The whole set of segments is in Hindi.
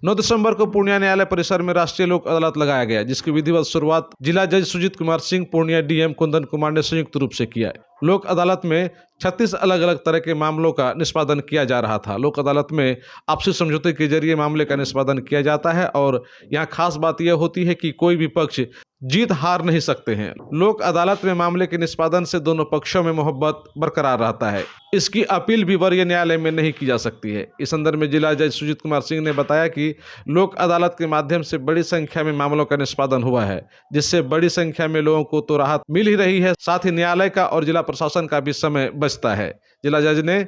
9 दिसंबर को पूर्णिया न्यायालय परिसर में राष्ट्रीय लोक अदालत लगाया गया, जिसकी विधिवत शुरुआत जिला जज सुजीत कुमार सिंह, पूर्णिया डीएम कुंदन कुमार ने संयुक्त रूप से किया। लोक अदालत में 36 अलग अलग तरह के मामलों का निष्पादन किया जा रहा था। लोक अदालत में आपसी समझौते के जरिए मामले का निष्पादन किया जाता है और यहाँ खास बात यह होती है कि कोई भी पक्ष जीत हार नहीं सकते हैं। लोक अदालत में मामले के निष्पादन से दोनों पक्षों में मोहब्बत बरकरार रहता है। इसकी अपील भी वरीय न्यायालय में नहीं की जा सकती है। इस संदर्भ में जिला जज सुजीत कुमार सिंह ने बताया कि लोक अदालत के माध्यम से बड़ी संख्या में मामलों का निष्पादन हुआ है, जिससे बड़ी संख्या में लोगों को तो राहत मिल ही रही है, साथ ही न्यायालय का और जिला प्रशासन का भी समय बचता है। जिला जज ने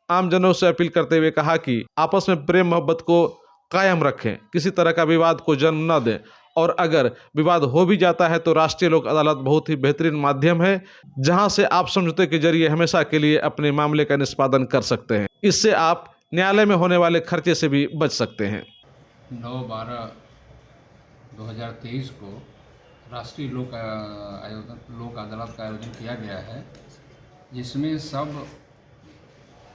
आमजनों से अपील करते हुए कहा कि आपस में प्रेम मोहब्बत को कायम रखें, किसी तरह का विवाद को जन्म न दें, और अगर विवाद हो भी जाता है तो राष्ट्रीय लोक अदालत बहुत ही बेहतरीन माध्यम है, जहां से आप समझौते के जरिए हमेशा के लिए अपने मामले का निष्पादन कर सकते हैं। इससे आप न्यायालय में होने वाले खर्चे से भी बच सकते हैं। 9/12/2023 को राष्ट्रीय लोक अदालत का आयोजन किया गया है, जिसमें सब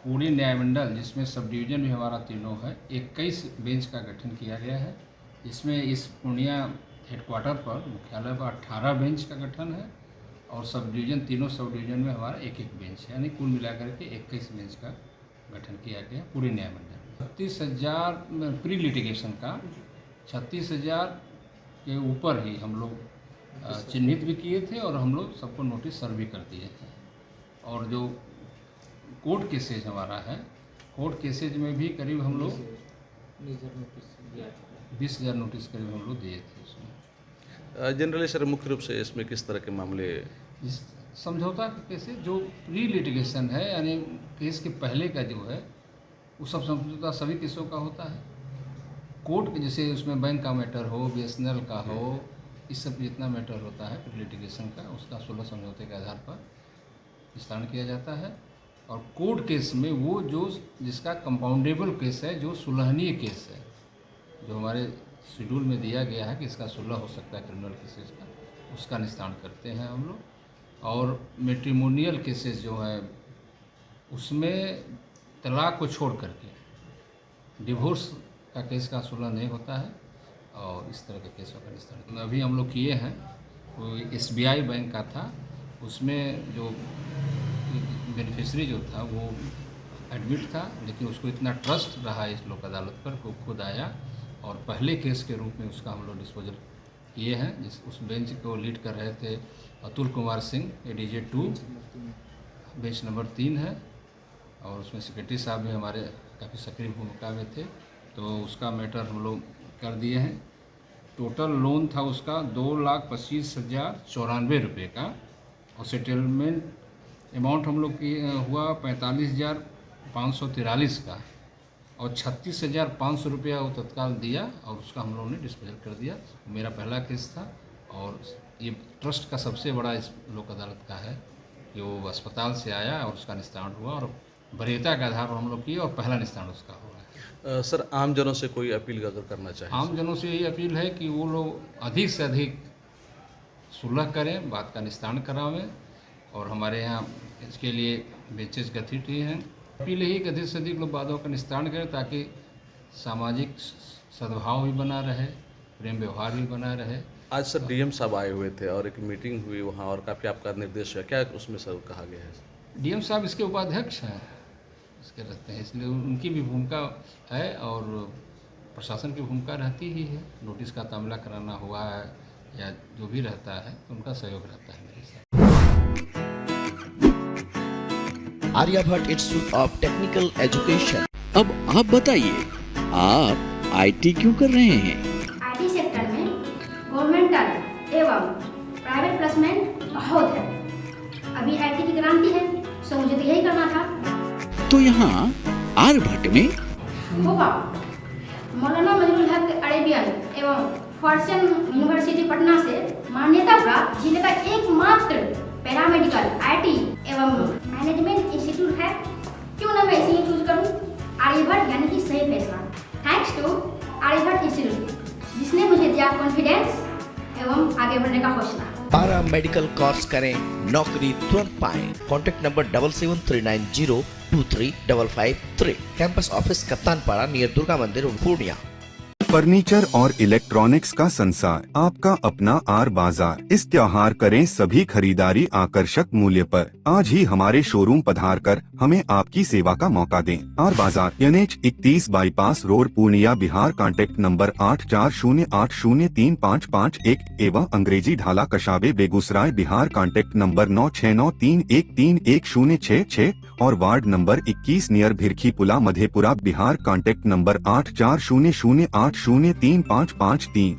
पूरे न्यायमंडल, जिसमें सब डिवीज़न भी हमारा तीनों है, 21 बेंच का गठन किया गया है। इसमें इस पूर्णिया हेडक्वार्टर पर, मुख्यालय पर 18 बेंच का गठन है और सब डिवीज़न, तीनों सब डिवीज़न में हमारा एक एक बेंच है, यानी कुल मिलाकर के 21 बेंच का गठन किया गया पूरे न्यायमंडल। 36,000 प्री लिटिगेशन का 36,000 के ऊपर ही हम लोग चिन्हित भी किए थे और हम लोग सबको नोटिस सर्व भी कर दिए थे। और जो कोर्ट केसेज हमारा है, कोर्ट केसेज में भी करीब हम लोग 20,000 नोटिस करीब हम लोग दिए थे उसमें। जनरली सर, मुख्य रूप से इसमें किस तरह के मामले? समझौता के केसेज जो प्री लिटिगेशन है, यानी केस के पहले का जो है वो सब समझौता सभी केसों का होता है। कोर्ट के जैसे उसमें बैंक का मैटर हो, बीएसएनएल का हो, इस सब जितना मैटर होता है प्री लिटिगेशन का, उसका 16 समझौते के आधार पर निस्तारण किया जाता है। और कोर्ट केस में वो जो जिसका कंपाउंडेबल केस है, जो सुलहनीय केस है, जो हमारे शेड्यूल में दिया गया है कि इसका सुलह हो सकता है क्रिमिनल केसेस का, उसका निस्तारण करते हैं हम लोग। और मैट्रिमोनियल केसेस जो है, उसमें तलाक को छोड़ करके डिवोर्स का केस का सुलह नहीं होता है और इस तरह के केसों का निस्तारण अभी हम लोग किए हैं। कोई SBI बैंक का था, उसमें जो बेनिफिशरी जो था वो एडमिट था, लेकिन उसको इतना ट्रस्ट रहा इस लोक अदालत पर को खुद आया और पहले केस के रूप में उसका हम लोग डिस्पोजल किए हैं। उस बेंच को लीड कर रहे थे Atul Kumar Singh, ADJ 2, bench number 3 है, और उसमें सेक्रेटरी साहब भी हमारे काफ़ी सक्रिय भूमिका में थे। तो उसका मैटर हम लोग कर दिए हैं। टोटल लोन था उसका 2,25,094 रुपये का, और सेटलमेंट अमाउंट हम लोग की हुआ 45,543 का, और 36,500 रुपया वो तत्काल दिया और उसका हम लोगों ने डिस्पोजल कर दिया। मेरा पहला केस था और ये ट्रस्ट का सबसे बड़ा इस लोक अदालत का है कि वो अस्पताल से आया और उसका निस्तारण हुआ और वरीयता के आधार पर हम लोग किए और पहला निस्तारण उसका हुआ है। सर, आम जनों से कोई अपील अगर करना चाहें? आम जनों से यही अपील है कि वो लोग अधिक से अधिक सुलह करें, बात का निस्तारण करावें, और हमारे यहाँ इसके लिए बेंचेस गठित ही हैं। अपील यही कि अधिक से अधिक लोग वादों का निस्तारण करें, ताकि सामाजिक सद्भाव भी बना रहे, प्रेम व्यवहार भी बना रहे। आज सर DM साहब आए हुए थे और एक मीटिंग हुई वहाँ, और काफ़ी आपका निर्देश है, क्या उसमें सर कहा गया है? DM साहब इसके उपाध्यक्ष हैं, इसके रहते हैं, इसलिए उनकी भी भूमिका है और प्रशासन की भूमिका रहती ही है। नोटिस का तामीला कराना हुआ है या जो भी रहता है, उनका सहयोग रहता है मेरे साथ। Aryabhatta institute of technical education. अब आप बताइए, आप IT क्यों कर रहे हैं? IT सेक्टर में गवर्नमेंटल एवं प्राइवेट प्लेसमेंट बहुत है। अभी IT की क्रांति है, सो मुझे तो यही करना था। तो यहाँ आर्यभट्ट में होगा मौलाना मजरूल हक अरेबियन एवं फॉर्च्यून यूनिवर्सिटी पटना से मान्यता प्राप्त जिले का एकमात्र पैरामेडिकल IT एवं मैनेजमेंट इंस्टीट्यूट है। क्यों ना मैं इसे ही चूज करूं? आर्यभट्ट यानी कि सही फैसला। थैंक्स टू आर्यभट्ट इंस्टीट्यूट, जिसने मुझे दिया कॉन्फिडेंस एवं आगे बढ़ने का हौसला। पारा मेडिकल कोर्स करें, नौकरी तुरंत पाएं। Contact number 7739023553। Campus office Kaptanpara near Durga Mandir, Purnia. Furniture और इलेक्ट्रॉनिक्स का संसार, आपका अपना आर बाजार। इस त्योहार करें सभी खरीदारी आकर्षक मूल्य पर। आज ही हमारे शोरूम पधार कर हमें आपकी सेवा का मौका दें। आर बाजार NH 31 bypass road Purnia Bihar. Contact number 8408035551 एवं अंग्रेजी ढाला कशाबे बेगूसराय बिहार। कॉन्टैक्ट नंबर 9693131066 और वार्ड नंबर 21 नियर भिरखी पुला मधेपुरा बिहार। Contact number 8400803553।